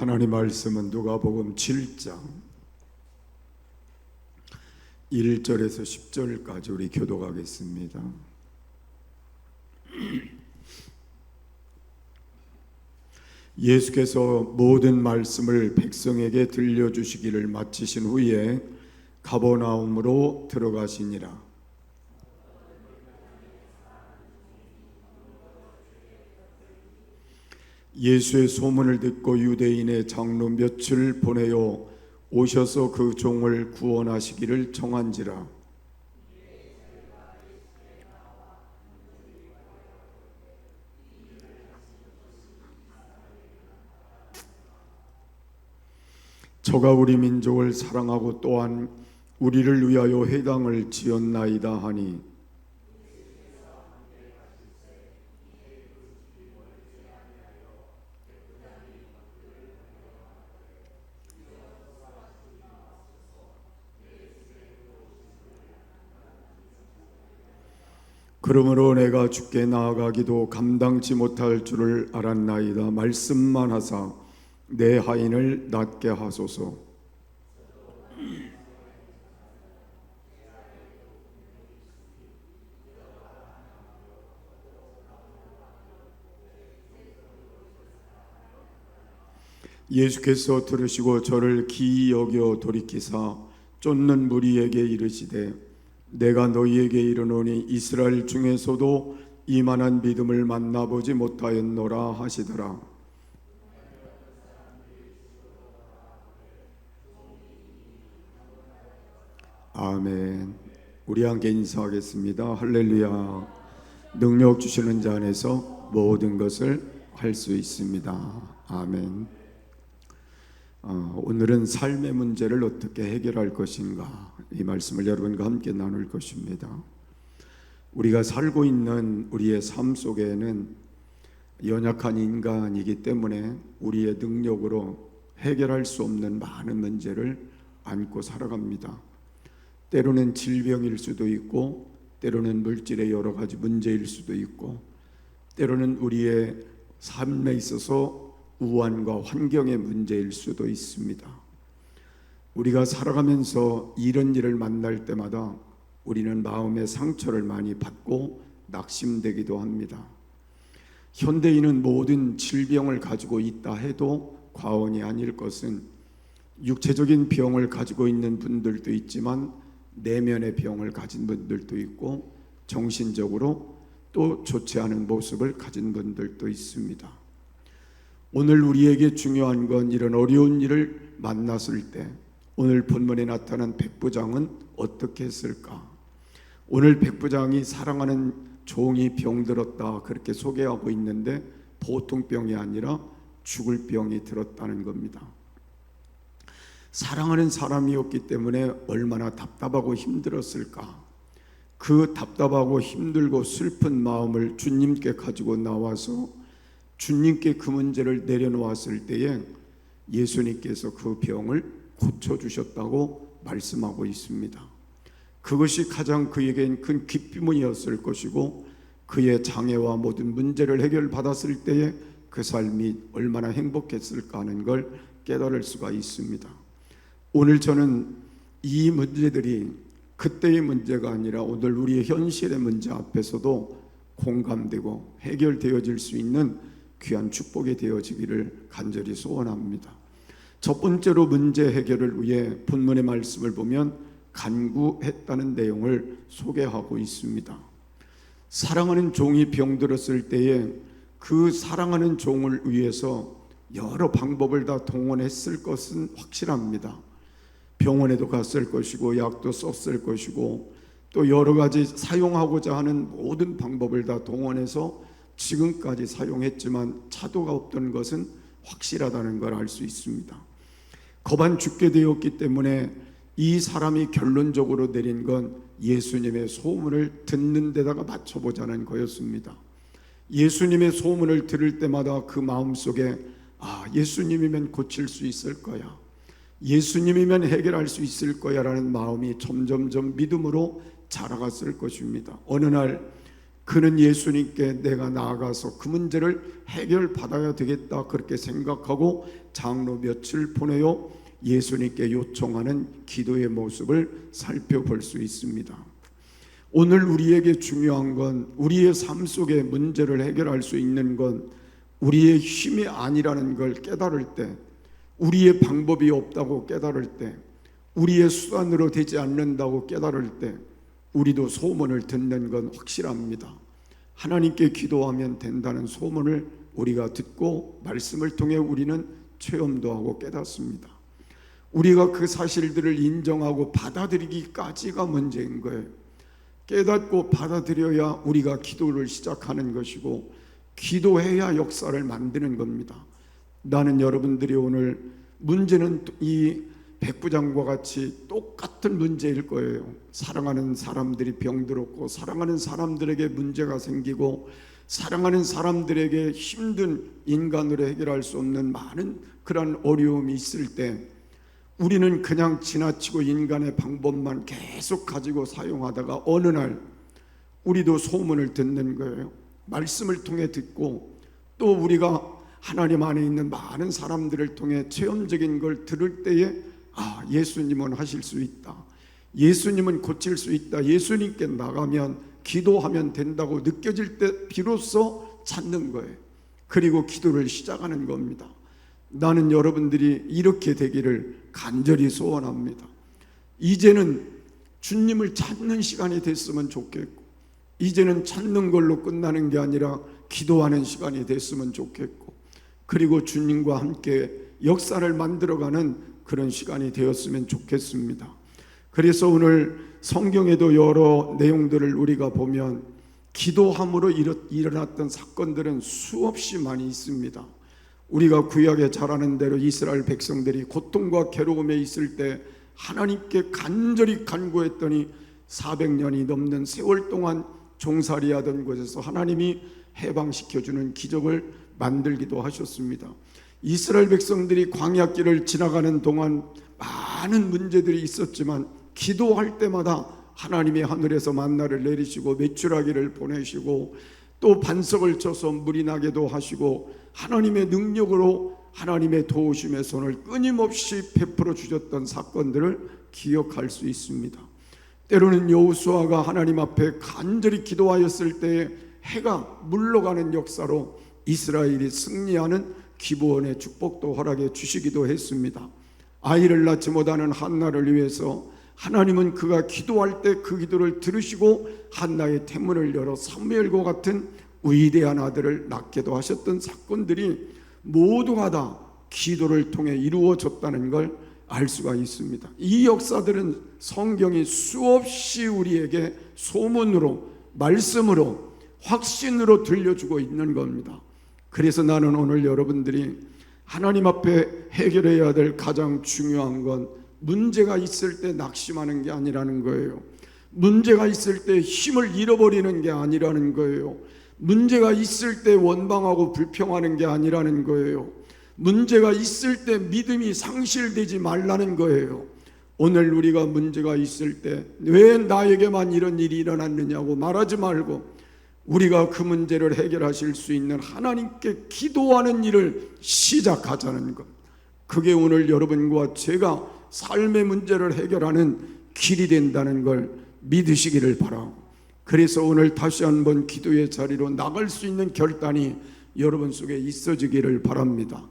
하나님 말씀은 누가복음 7장 1절에서 10절까지 우리 교독하겠습니다. 예수께서 모든 말씀을 백성에게 들려주시기를 마치신 후에 가버나움으로 들어가시니라. 예수의 소문을 듣고 유대인의 장로 몇을 보내어 오셔서 그 종을 구원하시기를 청한지라. 저가 우리 민족을 사랑하고 또한 우리를 위하여 회당을 지었나이다 하니 그러므로 내가 주께 나아가기도 감당치 못할 줄을 알았나이다. 말씀만 하사 내 하인을 낫게 하소서. 예수께서 들으시고 저를 기이 여겨 돌이키사 쫓는 무리에게 이르시되 내가 너희에게 이르노니 이스라엘 중에서도 이만한 믿음을 만나보지 못하였노라 하시더라. 아멘. 우리 함께 인사하겠습니다. 할렐루야. 능력 주시는 자 안에서 모든 것을 할 수 있습니다. 아멘. 오늘은 삶의 문제를 어떻게 해결할 것인가, 이 말씀을 여러분과 함께 나눌 것입니다. 우리가 살고 있는 우리의 삶 속에는 연약한 인간이기 때문에 우리의 능력으로 해결할 수 없는 많은 문제를 안고 살아갑니다. 때로는 질병일 수도 있고, 때로는 물질의 여러 가지 문제일 수도 있고, 때로는 우리의 삶에 있어서 우환과 환경의 문제일 수도 있습니다. 우리가 살아가면서 이런 일을 만날 때마다 우리는 마음의 상처를 많이 받고 낙심되기도 합니다. 현대인은 모든 질병을 가지고 있다 해도 과언이 아닐 것은 육체적인 병을 가지고 있는 분들도 있지만 내면의 병을 가진 분들도 있고 정신적으로 또 좋지 않은 모습을 가진 분들도 있습니다. 오늘 우리에게 중요한 건 이런 어려운 일을 만났을 때 오늘 본문에 나타난 백부장은 어떻게 했을까? 오늘 백부장이 사랑하는 종이 병들었다 그렇게 소개하고 있는데 보통 병이 아니라 죽을 병이 들었다는 겁니다. 사랑하는 사람이었기 때문에 얼마나 답답하고 힘들었을까? 그 답답하고 힘들고 슬픈 마음을 주님께 가지고 나와서 주님께 그 문제를 내려놓았을 때에 예수님께서 그 병을 고쳐주셨다고 말씀하고 있습니다. 그것이 가장 그에겐 큰 기쁨이었을 것이고 그의 장애와 모든 문제를 해결받았을 때에 그 삶이 얼마나 행복했을까 하는 걸 깨달을 수가 있습니다. 오늘 저는 이 문제들이 그때의 문제가 아니라 오늘 우리의 현실의 문제 앞에서도 공감되고 해결되어질 수 있는 귀한 축복이 되어지기를 간절히 소원합니다. 첫 번째로 문제 해결을 위해 본문의 말씀을 보면 간구했다는 내용을 소개하고 있습니다. 사랑하는 종이 병들었을 때에 그 사랑하는 종을 위해서 여러 방법을 다 동원했을 것은 확실합니다. 병원에도 갔을 것이고 약도 썼을 것이고 또 여러 가지 사용하고자 하는 모든 방법을 다 동원해서 지금까지 사용했지만 차도가 없던 것은 확실하다는 걸 알 수 있습니다. 거반 죽게 되었기 때문에 이 사람이 결론적으로 내린 건 예수님의 소문을 듣는 데다가 맞춰보자는 거였습니다. 예수님의 소문을 들을 때마다 그 마음속에 예수님이면 고칠 수 있을 거야, 예수님이면 해결할 수 있을 거야 라는 마음이 점점점 믿음으로 자라갔을 것입니다. 어느 날 그는 예수님께 내가 나아가서 그 문제를 해결받아야 되겠다 그렇게 생각하고 장로 며칠 보내요 예수님께 요청하는 기도의 모습을 살펴볼 수 있습니다. 오늘 우리에게 중요한 건, 우리의 삶 속의 문제를 해결할 수 있는 건 우리의 힘이 아니라는 걸 깨달을 때, 우리의 방법이 없다고 깨달을 때, 우리의 수단으로 되지 않는다고 깨달을 때 우리도 소문을 듣는 건 확실합니다. 하나님께 기도하면 된다는 소문을 우리가 듣고 말씀을 통해 우리는 체험도 하고 깨닫습니다. 우리가 그 사실들을 인정하고 받아들이기까지가 문제인 거예요. 깨닫고 받아들여야 우리가 기도를 시작하는 것이고, 기도해야 역사를 만드는 겁니다. 나는 여러분들이 오늘 문제는 이 백부장과 같이 똑같은 문제일 거예요. 사랑하는 사람들이 병들었고, 사랑하는 사람들에게 문제가 생기고, 사랑하는 사람들에게 힘든 인간으로 해결할 수 없는 많은 그런 어려움이 있을 때 우리는 그냥 지나치고 인간의 방법만 계속 가지고 사용하다가 어느 날 우리도 소문을 듣는 거예요. 말씀을 통해 듣고, 또 우리가 하나님 안에 있는 많은 사람들을 통해 체험적인 걸 들을 때에 예수님은 하실 수 있다, 예수님은 고칠 수 있다, 예수님께 나가면 기도하면 된다고 느껴질 때 비로소 찾는 거예요. 그리고 기도를 시작하는 겁니다. 나는 여러분들이 이렇게 되기를 간절히 소원합니다. 이제는 주님을 찾는 시간이 됐으면 좋겠고, 이제는 찾는 걸로 끝나는 게 아니라 기도하는 시간이 됐으면 좋겠고, 그리고 주님과 함께 역사를 만들어가는 그런 시간이 되었으면 좋겠습니다. 그래서 오늘 성경에도 여러 내용들을 우리가 보면 기도함으로 일어났던 사건들은 수없이 많이 있습니다. 우리가 구약에 잘 아는 대로 이스라엘 백성들이 고통과 괴로움에 있을 때 하나님께 간절히 간구했더니 400년이 넘는 세월 동안 종살이하던 곳에서 하나님이 해방시켜주는 기적을 만들기도 하셨습니다. 이스라엘 백성들이 광야길을 지나가는 동안 많은 문제들이 있었지만 기도할 때마다 하나님이 하늘에서 만나를 내리시고 메추라기를 보내시고 또 반석을 쳐서 물이 나게도 하시고 하나님의 능력으로 하나님의 도우심의 손을 끊임없이 베풀어 주셨던 사건들을 기억할 수 있습니다. 때로는 여호수아가 하나님 앞에 간절히 기도하였을 때에 해가 물러가는 역사로 이스라엘이 승리하는 기브온의 축복도 허락해 주시기도 했습니다. 아이를 낳지 못하는 한나를 위해서 하나님은 그가 기도할 때 그 기도를 들으시고 한나의 태문을 열어 사무엘과 같은 위대한 아들을 낳게도 하셨던 사건들이 모두가 다 기도를 통해 이루어졌다는 걸 알 수가 있습니다. 이 역사들은 성경이 수없이 우리에게 소문으로, 말씀으로, 확신으로 들려주고 있는 겁니다. 그래서 나는 오늘 여러분들이 하나님 앞에 해결해야 될 가장 중요한 건 문제가 있을 때 낙심하는 게 아니라는 거예요. 문제가 있을 때 힘을 잃어버리는 게 아니라는 거예요. 문제가 있을 때 원망하고 불평하는 게 아니라는 거예요. 문제가 있을 때 믿음이 상실되지 말라는 거예요. 오늘 우리가 문제가 있을 때 왜 나에게만 이런 일이 일어났느냐고 말하지 말고 우리가 그 문제를 해결하실 수 있는 하나님께 기도하는 일을 시작하자는 것, 그게 오늘 여러분과 제가 삶의 문제를 해결하는 길이 된다는 걸 믿으시기를 바라고, 그래서 오늘 다시 한번 기도의 자리로 나갈 수 있는 결단이 여러분 속에 있어지기를 바랍니다.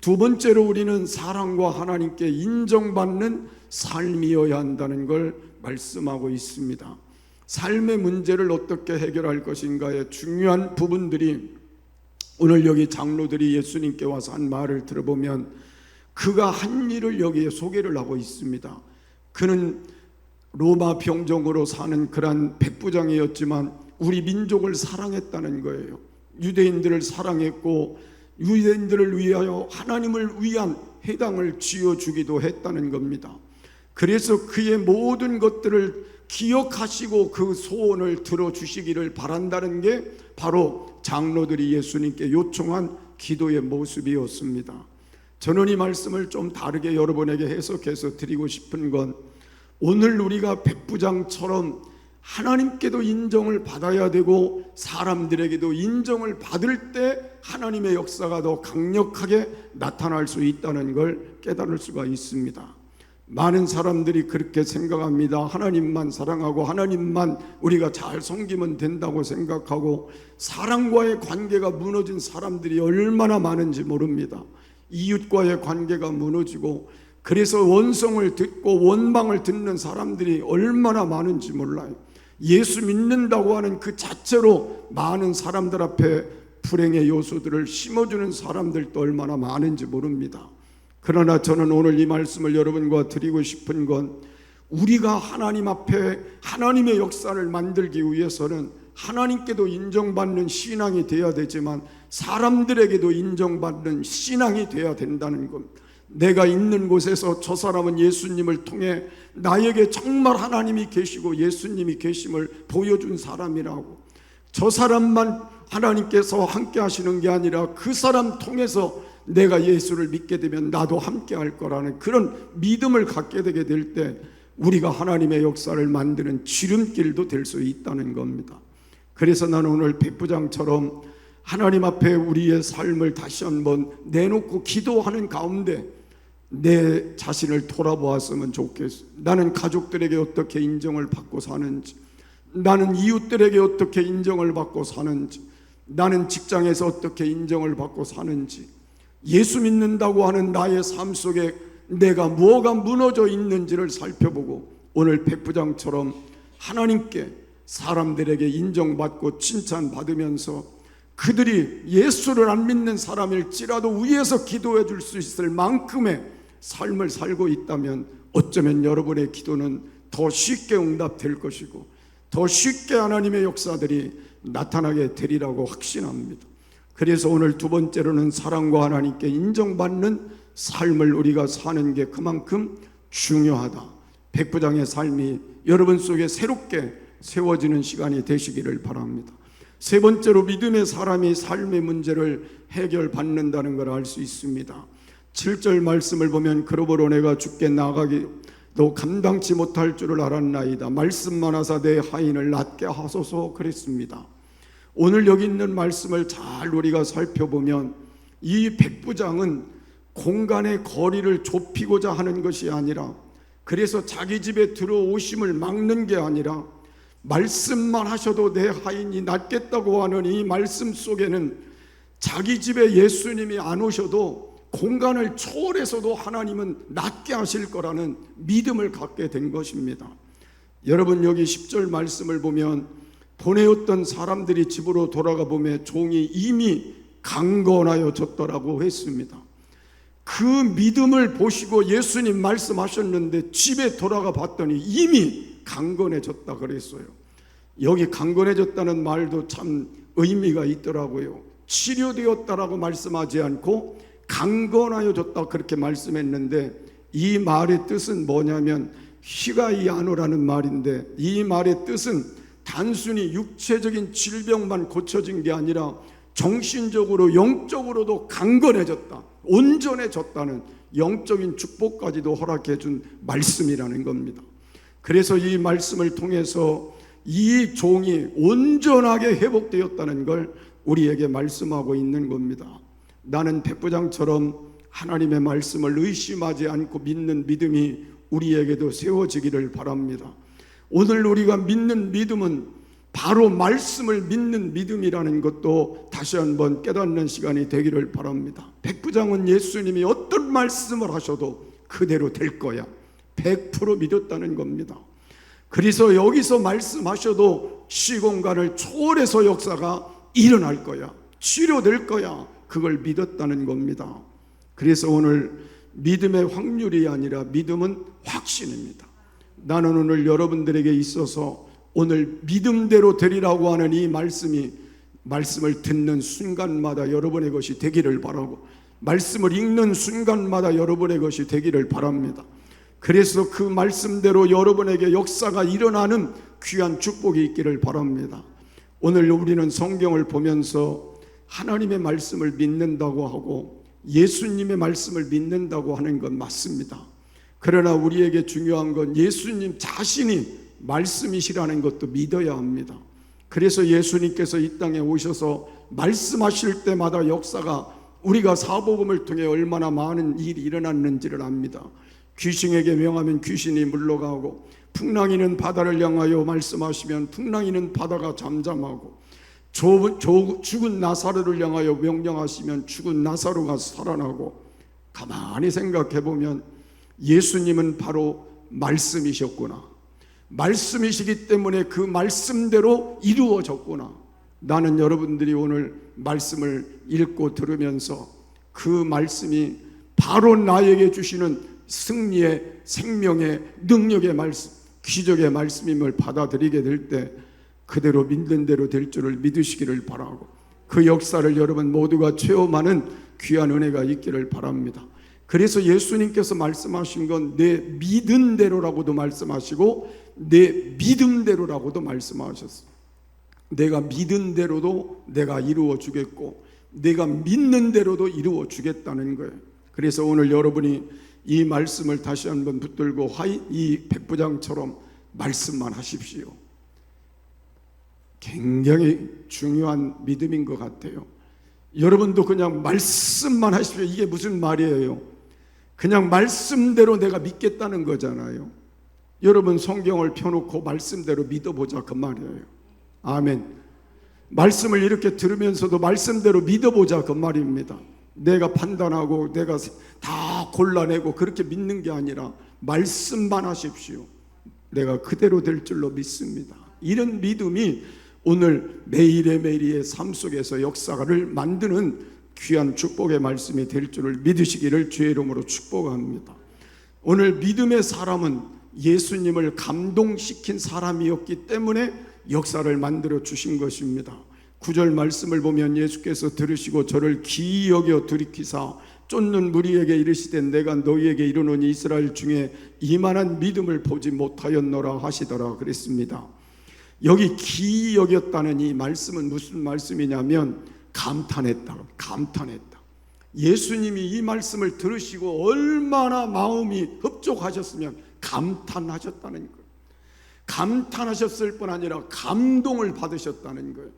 두 번째로 우리는 사랑과 하나님께 인정받는 삶이어야 한다는 걸 말씀하고 있습니다. 삶의 문제를 어떻게 해결할 것인가의 중요한 부분들이 오늘 여기 장로들이 예수님께 와서 한 말을 들어보면 그가 한 일을 여기에 소개를 하고 있습니다. 그는 로마 병정으로 사는 그런 백부장이었지만 우리 민족을 사랑했다는 거예요. 유대인들을 사랑했고 유대인들을 위하여 하나님을 위한 회당을 지어주기도 했다는 겁니다. 그래서 그의 모든 것들을 기억하시고 그 소원을 들어주시기를 바란다는 게 바로 장로들이 예수님께 요청한 기도의 모습이었습니다. 저는 이 말씀을 좀 다르게 여러분에게 해석해서 드리고 싶은 건 오늘 우리가 백부장처럼 하나님께도 인정을 받아야 되고 사람들에게도 인정을 받을 때 하나님의 역사가 더 강력하게 나타날 수 있다는 걸 깨달을 수가 있습니다. 많은 사람들이 그렇게 생각합니다. 하나님만 사랑하고 하나님만 우리가 잘 섬기면 된다고 생각하고, 사랑과의 관계가 무너진 사람들이 얼마나 많은지 모릅니다. 이웃과의 관계가 무너지고, 그래서 원성을 듣고 원망을 듣는 사람들이 얼마나 많은지 몰라요. 예수 믿는다고 하는 그 자체로 많은 사람들 앞에 불행의 요소들을 심어주는 사람들도 얼마나 많은지 모릅니다. 그러나 저는 오늘 이 말씀을 여러분과 드리고 싶은 건, 우리가 하나님 앞에 하나님의 역사를 만들기 위해서는 하나님께도 인정받는 신앙이 되어야 되지만 사람들에게도 인정받는 신앙이 되어야 된다는 겁니다. 내가 있는 곳에서 저 사람은 예수님을 통해 나에게 정말 하나님이 계시고 예수님이 계심을 보여준 사람이라고, 저 사람만 하나님께서 함께 하시는 게 아니라 그 사람 통해서 내가 예수를 믿게 되면 나도 함께 할 거라는 그런 믿음을 갖게 되게 될 때 우리가 하나님의 역사를 만드는 지름길도 될 수 있다는 겁니다. 그래서 나는 오늘 백부장처럼 하나님 앞에 우리의 삶을 다시 한번 내놓고 기도하는 가운데 내 자신을 돌아보았으면 좋겠어. 나는 가족들에게 어떻게 인정을 받고 사는지, 나는 이웃들에게 어떻게 인정을 받고 사는지, 나는 직장에서 어떻게 인정을 받고 사는지, 예수 믿는다고 하는 나의 삶 속에 내가 무엇가 무너져 있는지를 살펴보고 오늘 백부장처럼 하나님께 사람들에게 인정받고 칭찬받으면서 그들이 예수를 안 믿는 사람일지라도 위에서 기도해 줄 수 있을 만큼의 삶을 살고 있다면 어쩌면 여러분의 기도는 더 쉽게 응답될 것이고 더 쉽게 하나님의 역사들이 나타나게 되리라고 확신합니다. 그래서 오늘 두 번째로는 사랑과 하나님께 인정받는 삶을 우리가 사는 게 그만큼 중요하다. 백부장의 삶이 여러분 속에 새롭게 세워지는 시간이 되시기를 바랍니다. 세 번째로 믿음의 사람이 삶의 문제를 해결받는다는 걸 알 수 있습니다. 7절 말씀을 보면 그러므로 내가 주께 나아가기도 감당치 못할 줄을 알았나이다. 말씀만 하사 내 하인을 낫게 하소서 그랬습니다. 오늘 여기 있는 말씀을 잘 우리가 살펴보면 이 백부장은 공간의 거리를 좁히고자 하는 것이 아니라, 그래서 자기 집에 들어오심을 막는 게 아니라 말씀만 하셔도 내 하인이 낫겠다고 하는 이 말씀 속에는 자기 집에 예수님이 안 오셔도 공간을 초월해서도 하나님은 낫게 하실 거라는 믿음을 갖게 된 것입니다. 여러분 여기 10절 말씀을 보면 보내었던 사람들이 집으로 돌아가 보면 종이 이미 강건하여 졌더라고 했습니다. 그 믿음을 보시고 예수님 말씀하셨는데 집에 돌아가 봤더니 이미 강건해졌다 그랬어요. 여기 강건해졌다는 말도 참 의미가 있더라고요. 치료되었다라고 말씀하지 않고 강건하여졌다 그렇게 말씀했는데, 이 말의 뜻은 뭐냐면 희가이 아노라는 말인데, 이 말의 뜻은 단순히 육체적인 질병만 고쳐진 게 아니라 정신적으로 영적으로도 강건해졌다, 온전해졌다는 영적인 축복까지도 허락해 준 말씀이라는 겁니다. 그래서 이 말씀을 통해서 이 종이 온전하게 회복되었다는 걸 우리에게 말씀하고 있는 겁니다. 나는 백부장처럼 하나님의 말씀을 의심하지 않고 믿는 믿음이 우리에게도 세워지기를 바랍니다. 오늘 우리가 믿는 믿음은 바로 말씀을 믿는 믿음이라는 것도 다시 한번 깨닫는 시간이 되기를 바랍니다. 백부장은 예수님이 어떤 말씀을 하셔도 그대로 될 거야, 100% 믿었다는 겁니다. 그래서 여기서 말씀하셔도 시공간을 초월해서 역사가 일어날 거야, 치료될 거야, 그걸 믿었다는 겁니다. 그래서 오늘 믿음의 확률이 아니라 믿음은 확신입니다. 나는 오늘 여러분들에게 있어서 오늘 믿음대로 되리라고 하는 이 말씀을 듣는 순간마다 여러분의 것이 되기를 바라고, 말씀을 읽는 순간마다 여러분의 것이 되기를 바랍니다. 그래서 그 말씀대로 여러분에게 역사가 일어나는 귀한 축복이 있기를 바랍니다. 오늘 우리는 성경을 보면서 하나님의 말씀을 믿는다고 하고 예수님의 말씀을 믿는다고 하는 건 맞습니다. 그러나 우리에게 중요한 건 예수님 자신이 말씀이시라는 것도 믿어야 합니다. 그래서 예수님께서 이 땅에 오셔서 말씀하실 때마다 역사가 우리가 사복음을 통해 얼마나 많은 일이 일어났는지를 압니다. 귀신에게 명하면 귀신이 물러가고, 풍랑이는 바다를 향하여 말씀하시면 풍랑이는 바다가 잠잠하고, 죽은 나사로를 향하여 명령하시면 죽은 나사로가 살아나고. 가만히 생각해 보면 예수님은 바로 말씀이셨구나, 말씀이시기 때문에 그 말씀대로 이루어졌구나. 나는 여러분들이 오늘 말씀을 읽고 들으면서 그 말씀이 바로 나에게 주시는 승리의, 생명의, 능력의 말씀, 기적의 말씀임을 받아들이게 될 때 그대로 믿는 대로 될 줄을 믿으시기를 바라고, 그 역사를 여러분 모두가 체험하는 귀한 은혜가 있기를 바랍니다. 그래서 예수님께서 말씀하신 건 내 믿은 대로라고도 말씀하시고 내 믿음대로라고도 말씀하셨어요. 내가 믿은 대로도 내가 이루어 주겠고 내가 믿는 대로도 이루어 주겠다는 거예요. 그래서 오늘 여러분이 이 말씀을 다시 한번 붙들고 이 백부장처럼 말씀만 하십시오. 굉장히 중요한 믿음인 것 같아요. 여러분도 그냥 말씀만 하십시오. 이게 무슨 말이에요? 그냥 말씀대로 내가 믿겠다는 거잖아요. 여러분 성경을 펴놓고 말씀대로 믿어보자, 그 말이에요. 아멘. 말씀을 이렇게 들으면서도 말씀대로 믿어보자, 그 말입니다. 내가 판단하고 내가 다 골라내고 그렇게 믿는 게 아니라 말씀만 하십시오. 내가 그대로 될 줄로 믿습니다. 이런 믿음이 오늘 매일의 삶 속에서 역사를 만드는 귀한 축복의 말씀이 될 줄을 믿으시기를 주의 이름으로 축복합니다. 오늘 믿음의 사람은 예수님을 감동시킨 사람이었기 때문에 역사를 만들어 주신 것입니다. 9절 말씀을 보면 예수께서 들으시고 저를 기이 여겨 들이키사 쫓는 무리에게 이르시되 내가 너희에게 이르노니 이스라엘 중에 이만한 믿음을 보지 못하였노라 하시더라 그랬습니다. 여기 기이 여겼다는 이 말씀은 무슨 말씀이냐면 감탄했다. 예수님이 이 말씀을 들으시고 얼마나 마음이 흡족하셨으면 감탄하셨다는 거예요. 감탄하셨을 뿐 아니라 감동을 받으셨다는 거예요.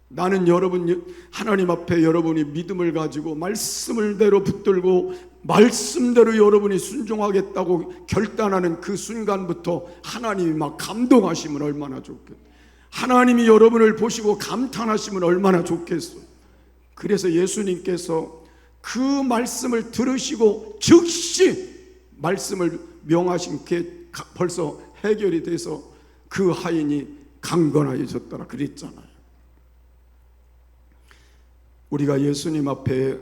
나는 여러분, 하나님 앞에 여러분이 믿음을 가지고 말씀을대로 붙들고 말씀대로 여러분이 순종하겠다고 결단하는 그 순간부터 하나님이 막 감동하시면 얼마나 좋겠어요. 하나님이 여러분을 보시고 감탄하시면 얼마나 좋겠어요. 그래서 예수님께서 그 말씀을 들으시고 즉시 말씀을 명하신 게 벌써 해결이 돼서 그 하인이 강건하여졌더라 그랬잖아요. 우리가 예수님 앞에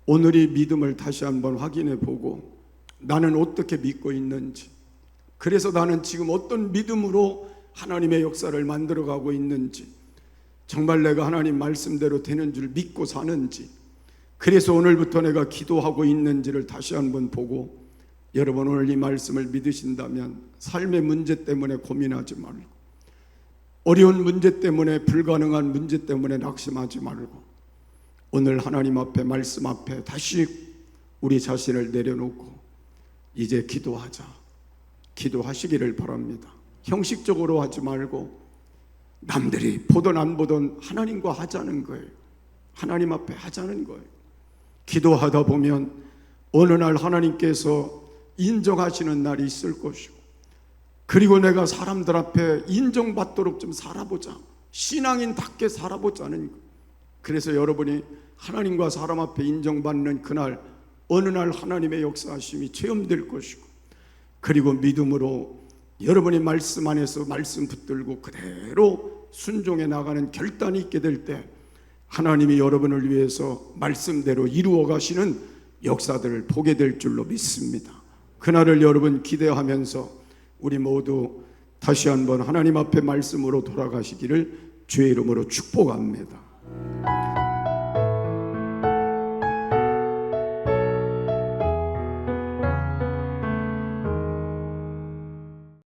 오늘의 믿음을 다시 한번 확인해 보고 나는 어떻게 믿고 있는지, 그래서 나는 지금 어떤 믿음으로 하나님의 역사를 만들어가고 있는지, 정말 내가 하나님 말씀대로 되는 줄 믿고 사는지, 그래서 오늘부터 내가 기도하고 있는지를 다시 한번 보고, 여러분 오늘 이 말씀을 믿으신다면 삶의 문제 때문에 고민하지 말고, 어려운 문제 때문에, 불가능한 문제 때문에 낙심하지 말고, 오늘 하나님 앞에, 말씀 앞에 다시 우리 자신을 내려놓고 이제 기도하시기를 바랍니다. 형식적으로 하지 말고 남들이 보던 안 보던 하나님과 하자는 거예요. 하나님 앞에 하자는 거예요. 기도하다 보면 어느 날 하나님께서 인정하시는 날이 있을 것이고, 그리고 내가 사람들 앞에 인정받도록 좀 살아보자, 신앙인답게 살아보자는 거예요. 그래서 여러분이 하나님과 사람 앞에 인정받는 그날, 어느 날 하나님의 역사하심이 체험될 것이고, 그리고 믿음으로 여러분이 말씀 안에서 말씀 붙들고 그대로 순종해 나가는 결단이 있게 될 때 하나님이 여러분을 위해서 말씀대로 이루어 가시는 역사들을 보게 될 줄로 믿습니다. 그날을 여러분 기대하면서 우리 모두 다시 한번 하나님 앞에 말씀으로 돌아가시기를 주의 이름으로 축복합니다.